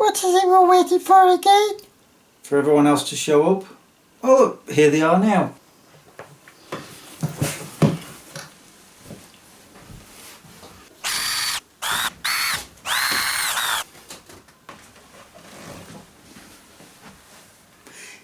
What is it we're waiting for again? For everyone else to show up. Oh look, here they are now.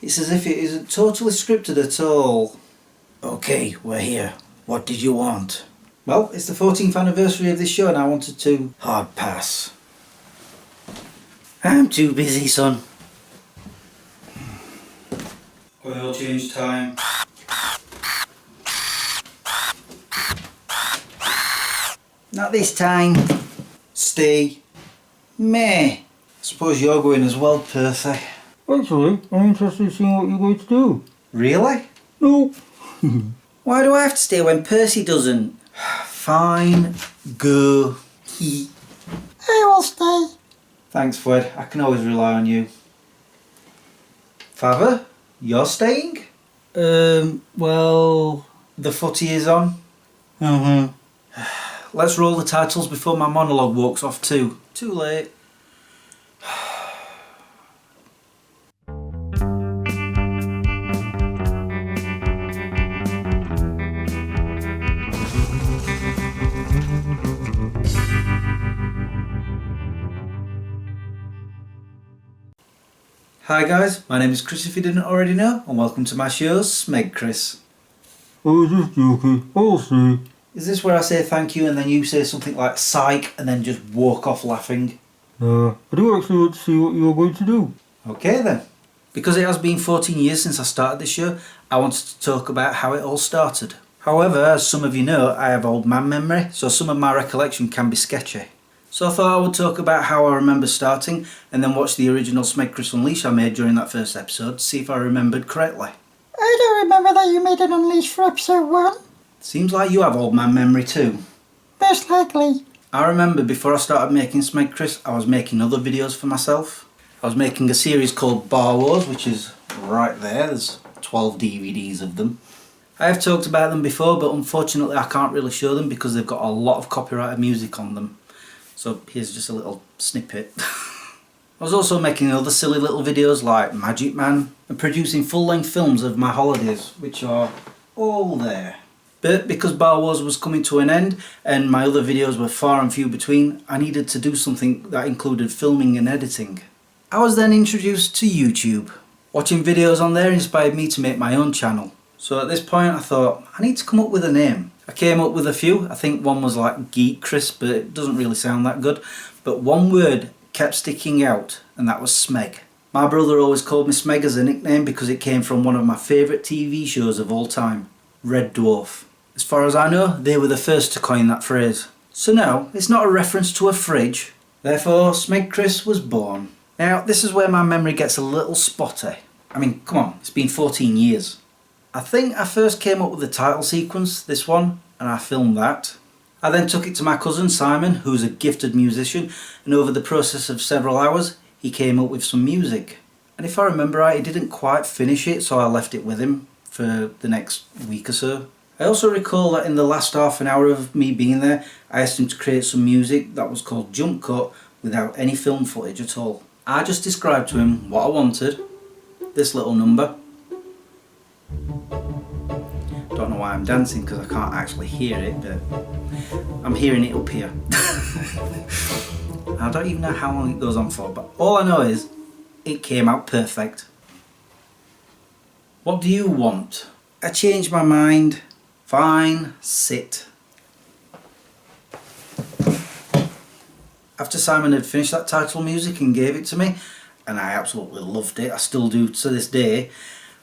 It's as if it isn't totally scripted at all. Okay, we're here. What did you want? Well, it's the 14th anniversary of this show and I wanted to... Hard pass. I'm too busy, son. Oil change time. Not this time. Stay. Meh. Suppose you're going as well, Percy. Actually, I'm interested in seeing what you're going to do. Really? No. Why do I have to stay when Percy doesn't? Fine. Go. I will stay. Thanks, Fred. I can always rely on you. Father, you're staying? Well... The footy is on. Let's roll the titles before my monologue walks off too. Too late. Hi guys, my name is Chris if you didn't already know, and welcome to my show, Smeg Chris. I was just joking. I'll see. Is this where I say thank you and then you say something like psych and then just walk off laughing? I do actually want to see what you're going to do. Okay then. Because it has been 14 years since I started this show, I wanted to talk about how it all started. However, as some of you know, I have old man memory, so some of my recollection can be sketchy. So I thought I would talk about how I remember starting and then watch the original Smeg Chris Unleash I made during that first episode to see if I remembered correctly. I don't remember that you made an Unleash for episode 1. Seems like you have old man memory too. Most likely. I remember before I started making Smeg Chris, I was making other videos for myself. I was making a series called Bar Wars, which is right there. There's 12 DVDs of them. I have talked about them before, but unfortunately I can't really show them because they've got a lot of copyrighted music on them. So here's just a little snippet. I was also making other silly little videos like Magic Man and producing full-length films of my holidays, which are all there. But because Bar Wars was coming to an end and my other videos were far and few between, I needed to do something that included filming and editing. I was then introduced to YouTube. Watching videos on there inspired me to make my own channel. So at this point I thought, I need to come up with a name. I came up with a few. I think one was like Geek Chris, but it doesn't really sound that good. But one word kept sticking out, and that was Smeg. My brother always called me Smeg as a nickname because it came from one of my favourite TV shows of all time, Red Dwarf. As far as I know, they were the first to coin that phrase. So no, it's not a reference to a fridge. Therefore, Smeg Chris was born. Now, this is where my memory gets a little spotty. I mean, come on, it's been 14 years. I think I first came up with the title sequence, this one, and I filmed that. I then took it to my cousin Simon, who's a gifted musician, and over the process of several hours, he came up with some music. And if I remember right, he didn't quite finish it, so I left it with him for the next week or so. I also recall that in the last half an hour of me being there, I asked him to create some music that was called Jump Cut without any film footage at all. I just described to him what I wanted, this little number. Don't know why I'm dancing because I can't actually hear it, but I'm hearing it up here. I don't even know how long it goes on for, but all I know is it came out perfect. What do you want? I changed my mind. Fine, sit. After Simon had finished that title music and gave it to me, and I absolutely loved it, I still do to this day,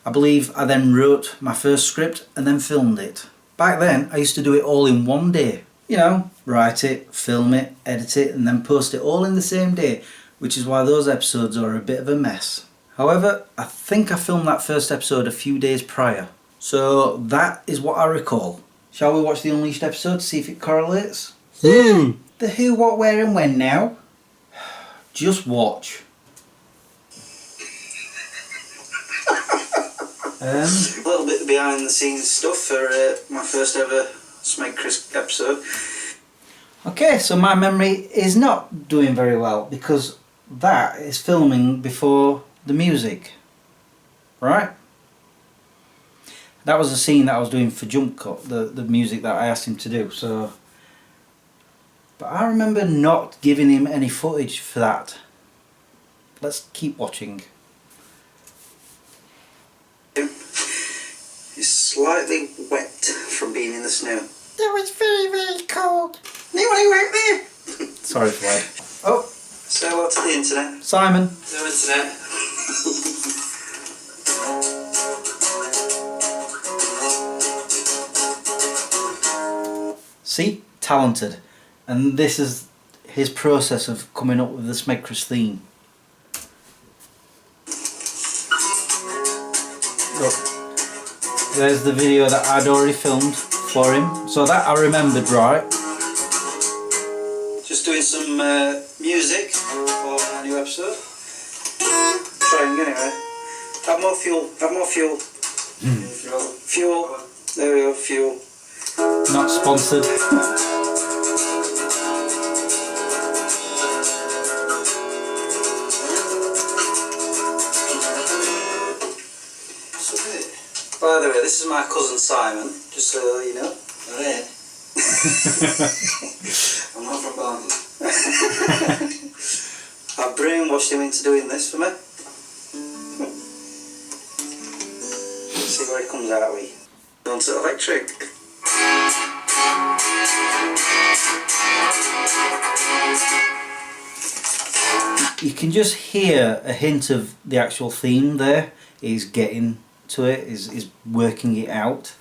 I believe I then wrote my first script and then filmed it. Back then, I used to do it all in one day. You know, write it, film it, edit it, and then post it all in the same day, which is why those episodes are a bit of a mess. However, I think I filmed that first episode a few days prior. So that is what I recall. Shall we watch the Unleashed episode to see if it correlates? Yeah. The who, what, where and when now? Just watch. A little bit behind the scenes stuff for my first ever Smeg Chris episode. Okay, so my memory is not doing very well because that is filming before the music, right? That was a scene that I was doing for Jump Cut, the music that I asked him to do. So, but I remember not giving him any footage for that. Let's keep watching. It's slightly wet from being in the snow. It was very, very cold. You want to work there? Sorry for that. Oh, say hello to the internet. Simon. No internet. See? Talented. And this is his process of coming up with the Smegcris theme. Look, there's the video that I'd already filmed for him. So that I remembered right. Just doing some music for a new episode. Trying anyway. Have more fuel, have more fuel. Fuel. There we go, fuel. Not sponsored. By the way, this is my cousin Simon, just so you know. Alright. I'm not from Barnsley. I've brainwashed him into doing this for me. Let's see where he comes out with. On to electric. You can just hear a hint of the actual theme there. He's getting to it, is working it out.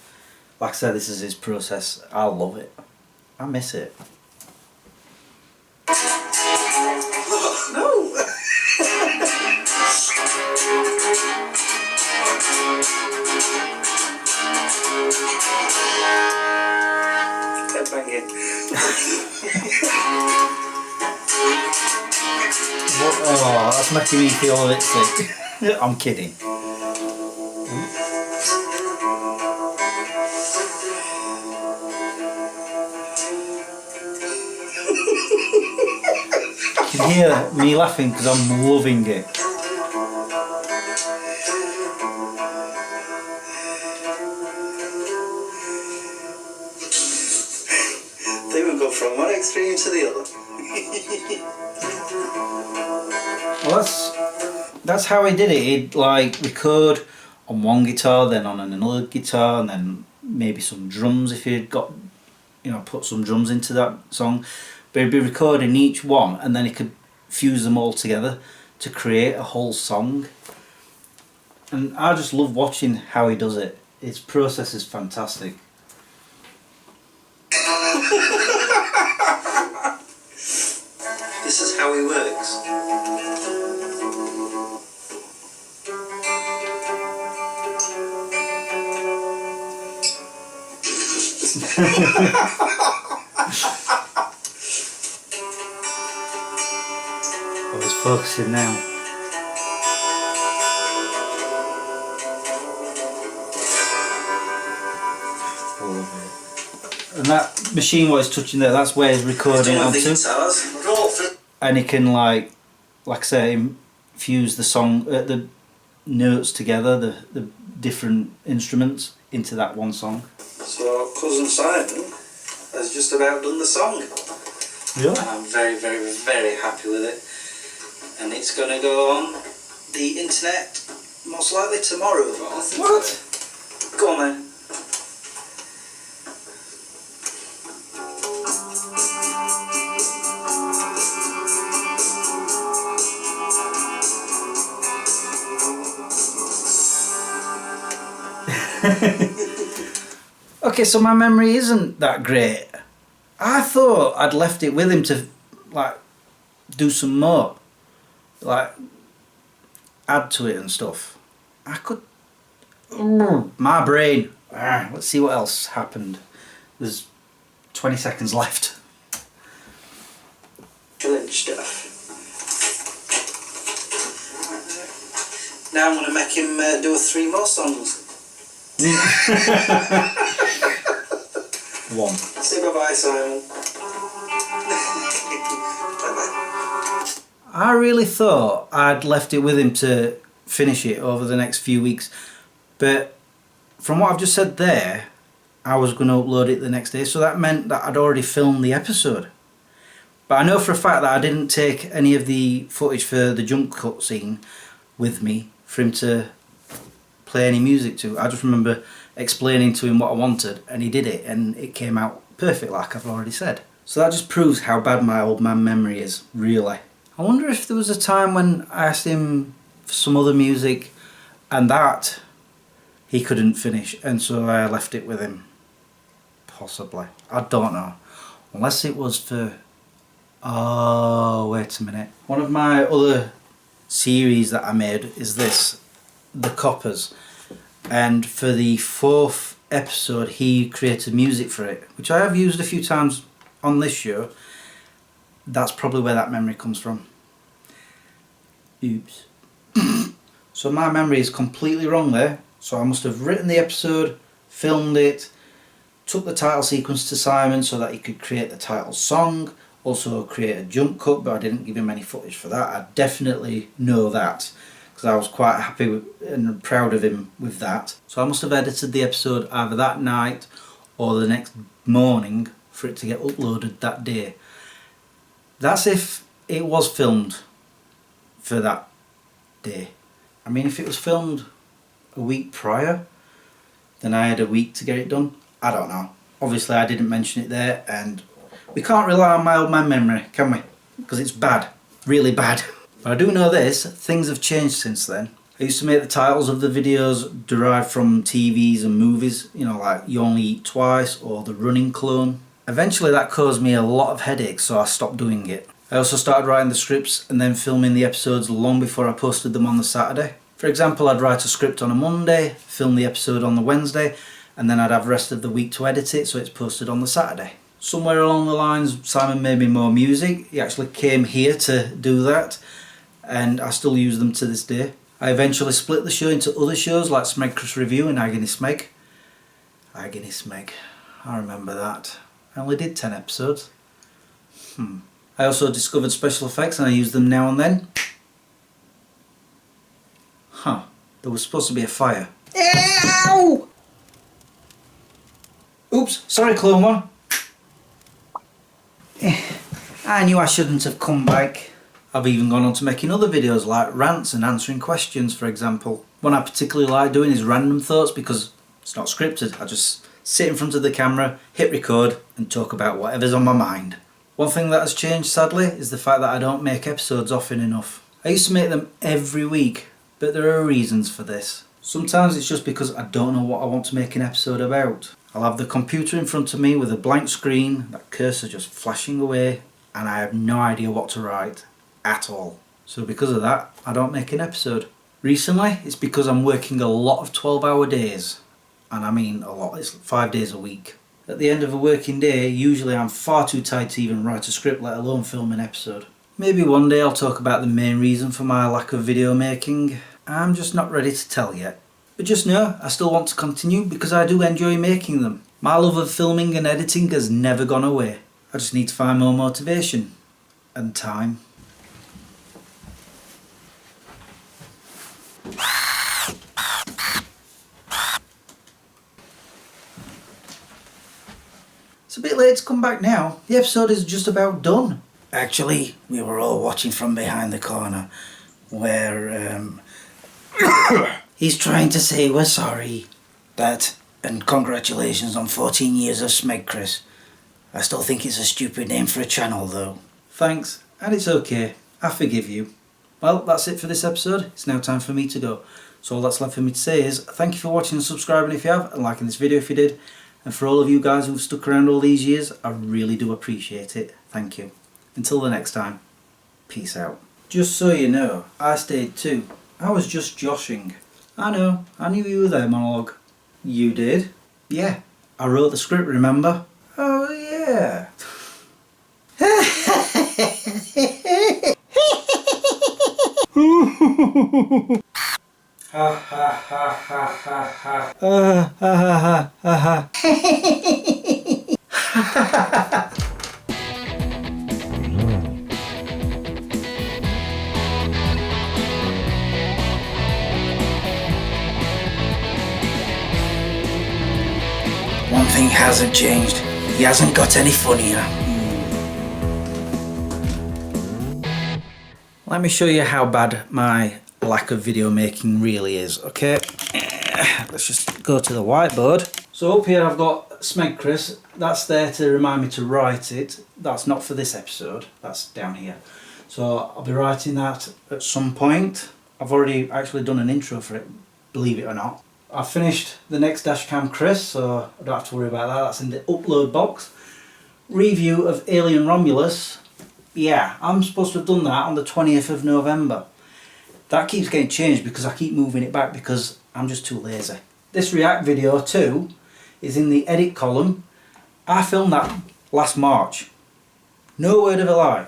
Like I said, this is his process. I love it. I miss it. No! Headbanging. Oh, that's making me feel a bit sick. I'm kidding. You can hear me laughing because I'm loving it. They would go from one extreme to the other. Well, that's how he did it. He'd like record on one guitar, then on another guitar, and then maybe some drums if he'd got, you know, put some drums into that song. But he'd be recording each one, and then he could fuse them all together to create a whole song. And I just love watching how he does it. His process is fantastic. This is how he works. Oh, he's focusing now. And that machine what he's touching there, that's where he's recording onto. And he can like I say, fuse the song, the notes together, the different instruments into that one song. So cousin Simon has just about done the song. Yeah. And I'm very, very, very happy with it. And it's going to go on the internet most likely tomorrow. What? Go on then. Okay, so my memory isn't that great. I thought I'd left it with him to like do some more, like add to it and stuff. I could. My brain. Let's see what else happened. There's 20 seconds left. Challenge stuff. Now I'm going to make him do 3 more songs. One. Say bye-bye, Simon. Bye-bye. I really thought I'd left it with him to finish it over the next few weeks, but from what I've just said there, I was going to upload it the next day, so that meant that I'd already filmed the episode. But I know for a fact that I didn't take any of the footage for the jump cut scene with me for him to play any music to. I just remember explaining to him what I wanted, and he did it, and it came out perfect like I've already said. So that just proves how bad my old man memory is, really. I wonder if there was a time when I asked him for some other music and that he couldn't finish, and so I left it with him. Possibly. I don't know. Unless it was for... Oh, wait a minute. One of my other series that I made is this, The Coppers. And for the 4th episode he created music for it, which I have used a few times on this show. That's probably where that memory comes from. Oops. So my memory is completely wrong there. So I must have written the episode, filmed it, took the title sequence to Simon so that he could create the title song, also create a jump cut, but I didn't give him any footage for that. I definitely know that, because I was quite happy with, and proud of him with that. So I must have edited the episode either that night or the next morning for it to get uploaded that day. That's if it was filmed for that day. I mean, if it was filmed a week prior, then I had a week to get it done. I don't know. Obviously I didn't mention it there, and we can't rely on my old man memory, can we? Because it's bad. Really bad. But I do know this, things have changed since then. I used to make the titles of the videos derived from TVs and movies, you know, like You Only Eat Twice or The Running Clone. Eventually that caused me a lot of headaches, so I stopped doing it. I also started writing the scripts and then filming the episodes long before I posted them on the Saturday. For example, I'd write a script on a Monday, film the episode on the Wednesday, and then I'd have the rest of the week to edit it so it's posted on the Saturday. Somewhere along the lines, Simon made me more music. He actually came here to do that, and I still use them to this day. I eventually split the show into other shows like Smeg Chris Review and Agony Smeg. Agony Smeg, I remember that. I only did 10 episodes. I also discovered special effects and I use them now and then. Huh, there was supposed to be a fire. Ow! Oops, sorry Clone One. I knew I shouldn't have come back. I've even gone on to making other videos like rants and answering questions, for example. One I particularly like doing is random thoughts because it's not scripted. I just sit in front of the camera, hit record and talk about whatever's on my mind. One thing that has changed sadly is the fact that I don't make episodes often enough. I used to make them every week, but there are reasons for this. Sometimes it's just because I don't know what I want to make an episode about. I'll have the computer in front of me with a blank screen, that cursor just flashing away, and I have no idea what to write at all. So because of that, I don't make an episode. Recently, it's because I'm working a lot of 12-hour days. And I mean a lot, it's 5 days a week. At the end of a working day, usually I'm far too tired to even write a script, let alone film an episode. Maybe one day I'll talk about the main reason for my lack of video making. I'm just not ready to tell yet. But just know, I still want to continue because I do enjoy making them. My love of filming and editing has never gone away. I just need to find more motivation and time. It's a bit late to come back now. The episode is just about done. Actually, we were all watching from behind the corner where he's trying to say we're sorry. That, and congratulations on 14 years of Smeg Chris. I still think it's a stupid name for a channel though. Thanks, and it's okay. I forgive you. Well, that's it for this episode. It's now time for me to go. So all that's left for me to say is thank you for watching and subscribing if you have, and liking this video if you did. And for all of you guys who've stuck around all these years, I really do appreciate it. Thank you. Until the next time, peace out. Just so you know, I stayed too. I was just joshing. I know, I knew you were there, monologue. You did? Yeah, I wrote the script, remember? Oh yeah. Ha ha ha ha ha ha. Ha ha ha ha ha. hasn't changed. He hasn't got any funnier. Let me show you how bad my lack of video making really is, okay? Let's just go to the whiteboard. So up here I've got Smeg Chris. That's there to remind me to write it. That's not for this episode, that's down here. So I'll be writing that at some point. I've already actually done an intro for it, believe it or not. I've finished the next Dashcam Chris, so I don't have to worry about that. That's in the upload box. Review of Alien Romulus. Yeah, I'm supposed to have done that on the 20th of November. That keeps getting changed because I keep moving it back because I'm just too lazy. This react video too is in the edit column. I filmed that last March. No word of a lie.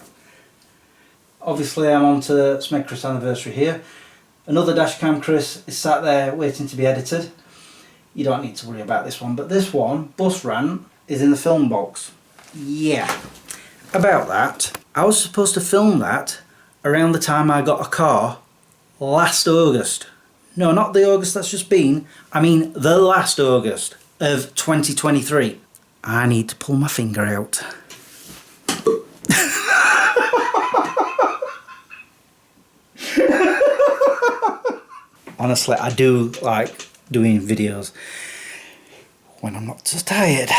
Obviously I'm on to Smeg Chris Anniversary here. Another Dashcam Chris is sat there waiting to be edited. You don't need to worry about this one, but this one, Bus Rant, is in the film box. Yeah. About that, I was supposed to film that around the time I got a car last August. No, not the August that's just been. I mean the last August of 2023. I need to pull my finger out. Honestly, I do like doing videos when I'm not too tired.